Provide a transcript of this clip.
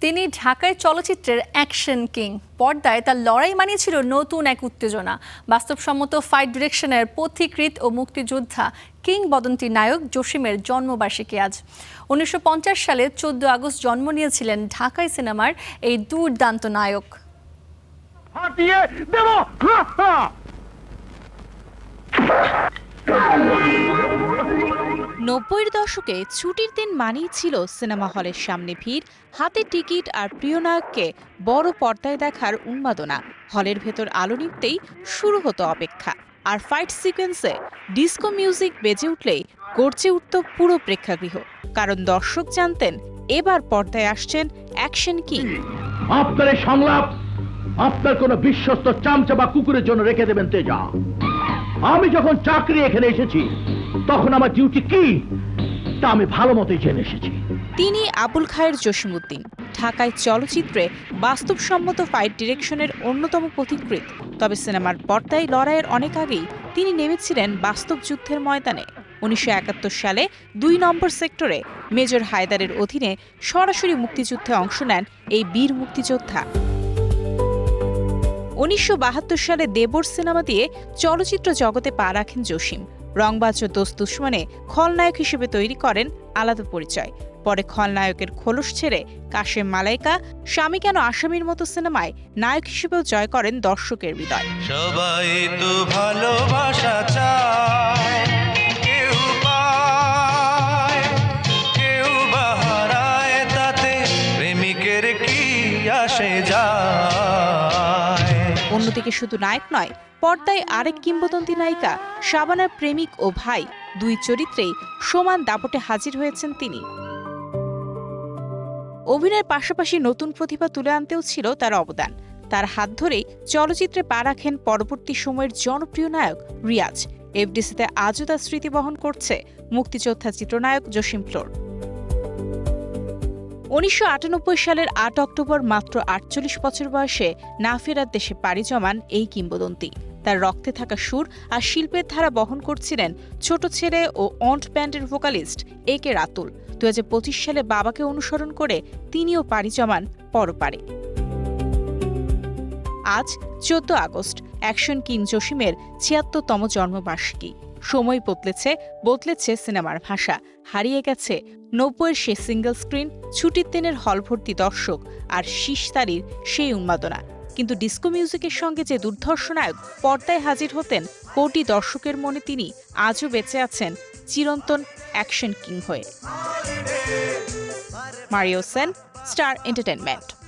তিনি ঢাকায় চলচ্চিত্রের অ্যাকশন কিং। পর্দায় তার লড়াই মানিয়েছিল নতুন এক উত্তেজনা। বাস্তবসম্মত ফাইট ডিরেকশনের পথিকৃৎ ও মুক্তিযোদ্ধা কিংবদন্তি নায়ক জসিমের জন্মবার্ষিকী আজ। 1950 সালে 14 আগস্ট জন্ম নিয়েছিলেন ঢাকাই সিনেমার এই দুর্দান্ত নায়ক। 90-এর দশকে ছুটির দিন মানেই ছিল সিনেমা হলের সামনে ভিড়, হাতে টিকিট আর প্রিয় নায়ককে বড় পর্দায় দেখার উন্মাদনা। হলের ভেতর আলো নিভতেই শুরু হতো অপেক্ষা, আর ফাইট সিকোয়েন্সে ডিস্কো মিউজিক বেজে উঠলেই গর্জে উঠত পুরো প্রেক্ষাগৃহ। কারণ দর্শক জানতেন এবার পর্দায় আসছেন অ্যাকশন কিং। আপনার এই সংলাপ আপনার কোন বিশ্বস্ত চামচা বা কুকুরের জন্য রেখে দেবেন তেজা। আমি যখন চাকরি এখানে এসেছি তখন আমার ডিউটি কি তা আমি ভালো মতোই জেনে এসেছি। তিনি আবুল খায়ের জসিমউদ্দিন, ঢাকায় চলচ্চিত্রে বাস্তবসম্মত ফাইট ডিরেকশনের অন্যতম পথিকৃৎ। তবে সিনেমার পর্দায় লড়াইয়ের অনেক আগেই তিনি নেমেছিলেন বাস্তব যুদ্ধের ময়দানে। 1971 সালে 2 নম্বর সেক্টরে মেজর হায়দারের অধীনে সরাসরি মুক্তিযুদ্ধে অংশ নেন এই বীর মুক্তিযোদ্ধা। 1972 সালে দেবর সিনেমা দিয়ে চলচ্চিত্র জগতে পা রাখেন জসিম। রংবাজ ও দোস্ত দুশমনে খলনায়ক হিসেবে তৈরি করেন আলাদা পরিচয়। পরে খলনায়কের খোলস ছেড়ে কাশেম মালাইকা, স্বামী কেন আসামির মতো সিনেমায় নায়ক হিসেবেও জয় করেন দর্শকের হৃদয়। সবাই তো ভালোবাসা চায়, কেউ পায় কেউ বাহারায়, তাতে প্রেমিকের কি আসে যায়। অন্যদিকে শুধু নায়ক নয়, পর্দায় আরেক কিংবদন্তি নায়িকা শাবানার প্রেমিক ও ভাই, দুই চরিত্রেই সমান দাপটে হাজির হয়েছেন তিনি। অভিনয়ের পাশাপাশি নতুন প্রতিভা তুলে আনতেও ছিল তার অবদান। তার হাত ধরেই চলচ্চিত্রে পা রাখেন পরবর্তী সময়ের জনপ্রিয় নায়ক রিয়াজ। এফডিসিতে আজও তার স্মৃতি বহন করছে মুক্তিযোদ্ধা চিত্রনায়ক জসিম ফ্লোর। 1998 সালের 8 অক্টোবর মাত্র 48 বছর বয়সে না ফেরার দেশে পাড়ি জমান এই কিংবদন্তি। তার রক্তে থাকা সুর আর শিল্পের ধারা বহন করছিলেন ছোট ছেলে ও অন্ট ব্যান্ডের ভোকালিস্ট একে রাতুল। 2025 সালে বাবাকে অনুসরণ করে তিনিও পাড়ি জমান পরপারে। আজ 14 আগস্ট অ্যাকশন কিং জসিমের 76তম জন্মবার্ষিকী। সময় বদলেছে সিনেমার ভাষা, হারিয়ে গেছে 90-এর সে সিঙ্গল স্ক্রিন, ছুটির দিনের হল ভর্তি দর্শক আর শীষতালির সেই উন্মাদনা। কিন্তু ডিস্কো মিউজিকের সঙ্গে যে দুর্ধর্ষ নায়ক পর্দায় হাজির হতেন কোটি দর্শকের মনে, তিনি আজও বেঁচে আছেন চিরন্তন অ্যাকশন কিং হয়ে। Mario Sen, star entertainment.